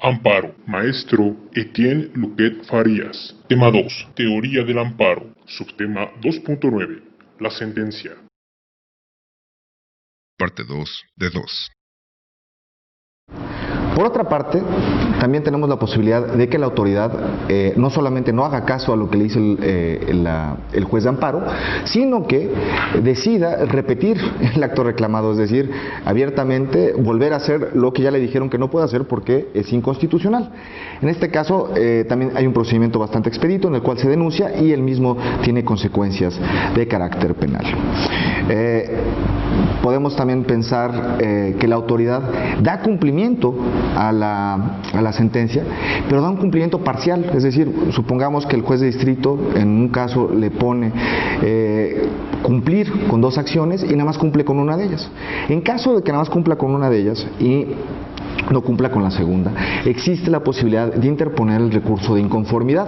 Amparo, maestro Etienne Luquet Farías. Tema 2, teoría del amparo. Subtema 2.9, la sentencia. Parte 2 de 2. Por otra parte, también tenemos la posibilidad de que la autoridad no solamente no haga caso a lo que le dice el juez de amparo, sino que decida repetir el acto reclamado, es decir, abiertamente volver a hacer lo que ya le dijeron que no puede hacer porque es inconstitucional. En este caso, también hay un procedimiento bastante expedito en el cual se denuncia y el mismo tiene consecuencias de carácter penal. Podemos también pensar que la autoridad da cumplimiento a la sentencia, pero da un cumplimiento parcial, es decir, supongamos que el juez de distrito en un caso le pone cumplir con 2 acciones y nada más cumple con una de ellas. En caso de que nada más cumpla con una de ellas y no cumpla con la segunda, existe la posibilidad de interponer el recurso de inconformidad,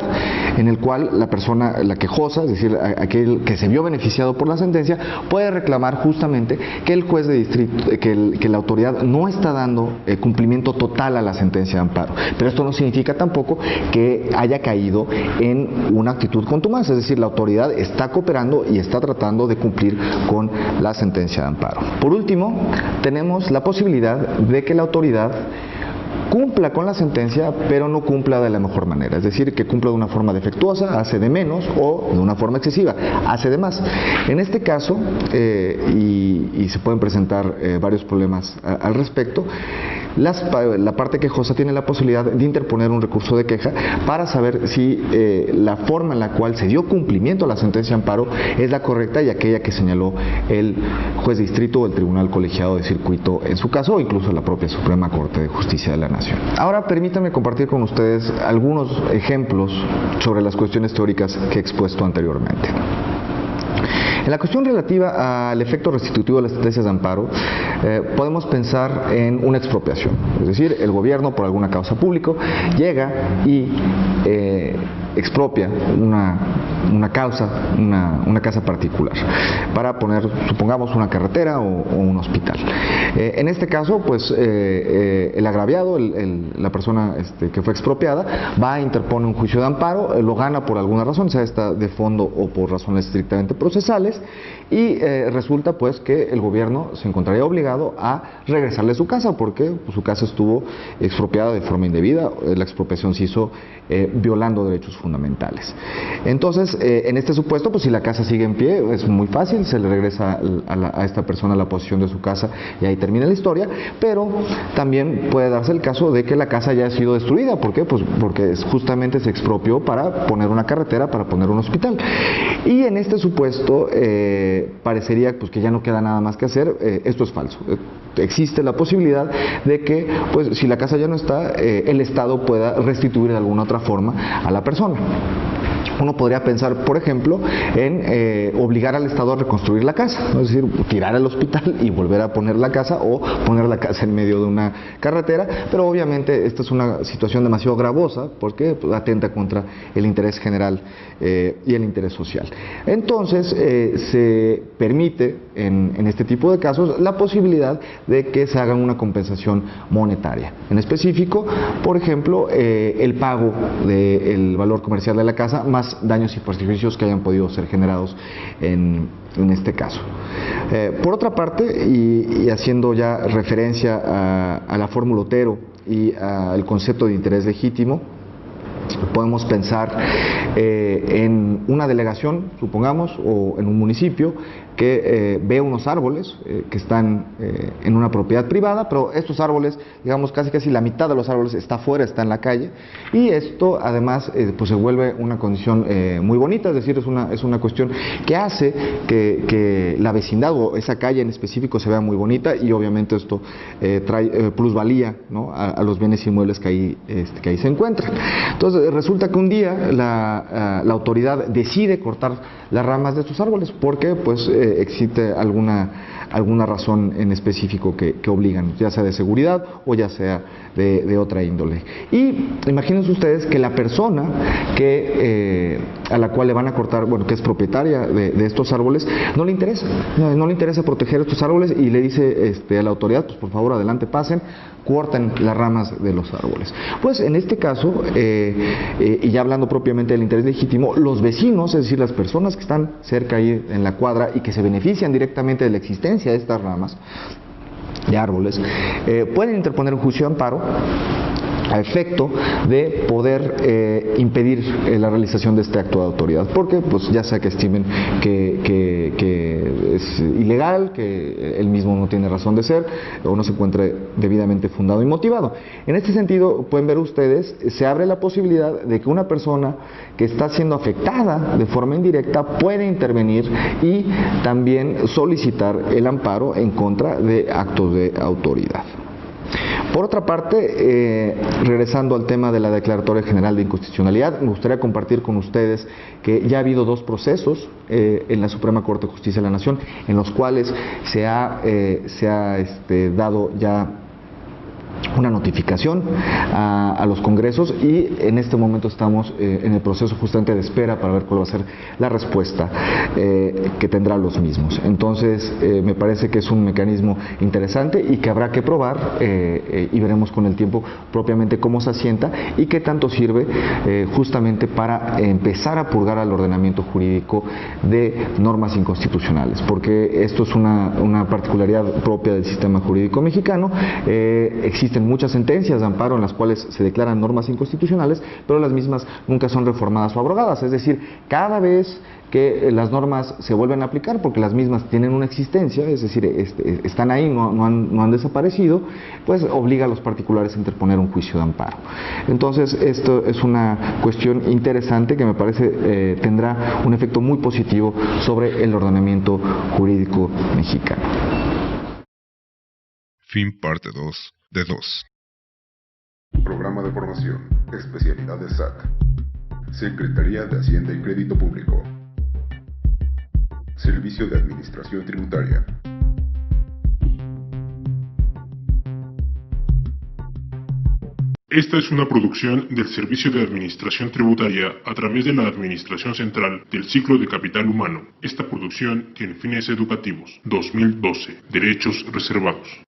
en el cual la persona, la quejosa, es decir, aquel que se vio beneficiado por la sentencia, puede reclamar justamente que el juez de distrito, que la autoridad no está dando cumplimiento total a la sentencia de amparo. Pero esto no significa tampoco que haya caído en una actitud contumaz, es decir, la autoridad está cooperando y está tratando de cumplir con la sentencia de amparo. Por último, tenemos la posibilidad de que la autoridad cumpla con la sentencia, pero no cumpla de la mejor manera, es decir, que cumpla de una forma defectuosa, hace de menos, o de una forma excesiva, hace de más. En este caso, y se pueden presentar varios problemas al respecto, la parte quejosa tiene la posibilidad de interponer un recurso de queja para saber si la forma en la cual se dio cumplimiento a la sentencia de amparo es la correcta y aquella que señaló el juez de distrito o el tribunal colegiado de circuito en su caso, o incluso la propia Suprema Corte de Justicia de la Nación. Ahora permítanme compartir con ustedes algunos ejemplos sobre las cuestiones teóricas que he expuesto anteriormente. En la cuestión relativa al efecto restitutivo de las sentencias de amparo, podemos pensar en una expropiación, es decir, el gobierno por alguna causa pública llega y expropia una casa particular para poner, supongamos, una carretera o un hospital. En este caso, pues el agraviado, la persona que fue expropiada, va a interponer un juicio de amparo, lo gana por alguna razón, sea esta de fondo o por razones estrictamente procesales, y resulta pues que el gobierno se encontraría obligado a regresarle su casa porque pues, su casa estuvo expropiada de forma indebida, la expropiación se hizo violando derechos fundamentales. Entonces, en este supuesto, pues si la casa sigue en pie, es muy fácil, se le regresa a esta persona la posesión de su casa y ahí termina la historia, pero también puede darse el caso de que la casa ya ha sido destruida. ¿Por qué? Pues porque justamente se expropió para poner una carretera, para poner un hospital. Y en este supuesto, parecería pues, que ya no queda nada más que hacer. Esto es falso. Existe la posibilidad de que, pues, si la casa ya no está, el Estado pueda restituir de alguna otra forma a la persona. Uno podría pensar, por ejemplo, en obligar al Estado a reconstruir la casa, ¿no? Es decir, tirar el hospital y volver a poner la casa, o poner la casa en medio de una carretera, pero obviamente esta es una situación demasiado gravosa porque pues, atenta contra el interés general y el interés social. Entonces, se permite en este tipo de casos la posibilidad de que se haga una compensación monetaria. En específico, por ejemplo, el pago del valor comercial de la casa más daños y perjuicios que hayan podido ser generados en este caso. Por otra parte, y haciendo ya referencia a la fórmula Otero y al concepto de interés legítimo, podemos pensar en una delegación, supongamos, o en un municipio que ve unos árboles que están en una propiedad privada, pero estos árboles, digamos, casi la mitad de los árboles está afuera, está en la calle, y esto además pues se vuelve una condición muy bonita, es decir, es una cuestión que hace que la vecindad o esa calle en específico se vea muy bonita, y obviamente esto trae plusvalía, ¿no? a los bienes inmuebles que ahí se encuentran. Entonces, resulta que un día la autoridad decide cortar las ramas de estos árboles porque pues existe alguna razón en específico que obligan, ya sea de seguridad o ya sea de otra índole. Y imagínense ustedes que la persona a la cual le van a cortar, bueno, que es propietaria de estos árboles, no le interesa proteger estos árboles y le dice a la autoridad, pues por favor adelante pasen, corten las ramas de los árboles. Pues en este caso, y ya hablando propiamente del interés legítimo, los vecinos, es decir, las personas que están cerca ahí en la cuadra y que se benefician directamente de la existencia de estas ramas de árboles, pueden interponer un juicio de amparo a efecto de poder impedir la realización de este acto de autoridad, porque pues ya sea que estimen que es ilegal, que él mismo no tiene razón de ser o no se encuentre debidamente fundado y motivado. En este sentido, pueden ver ustedes, se abre la posibilidad de que una persona que está siendo afectada de forma indirecta puede intervenir y también solicitar el amparo en contra de actos de autoridad. Por otra parte, regresando al tema de la Declaratoria General de Inconstitucionalidad, me gustaría compartir con ustedes que ya ha habido dos procesos en la Suprema Corte de Justicia de la Nación, en los cuales se ha dado ya una notificación a los congresos y en este momento estamos en el proceso justamente de espera para ver cuál va a ser la respuesta que tendrán los mismos. Entonces me parece que es un mecanismo interesante y que habrá que probar y veremos con el tiempo propiamente cómo se asienta y qué tanto sirve justamente para empezar a purgar al ordenamiento jurídico de normas inconstitucionales, porque esto es una particularidad propia del sistema jurídico mexicano. Existen muchas sentencias de amparo en las cuales se declaran normas inconstitucionales, pero las mismas nunca son reformadas o abrogadas, es decir, cada vez que las normas se vuelven a aplicar porque las mismas tienen una existencia, es decir, están ahí, no han desaparecido, pues obliga a los particulares a interponer un juicio de amparo. Entonces, esto es una cuestión interesante que me parece tendrá un efecto muy positivo sobre el ordenamiento jurídico mexicano. Fin parte 2 de 2. Programa de formación, especialidad de SAT. Secretaría de Hacienda y Crédito Público. Servicio de Administración Tributaria. Esta es una producción del Servicio de Administración Tributaria a través de la Administración Central del Ciclo de Capital Humano. Esta producción tiene fines educativos. 2012. Derechos reservados.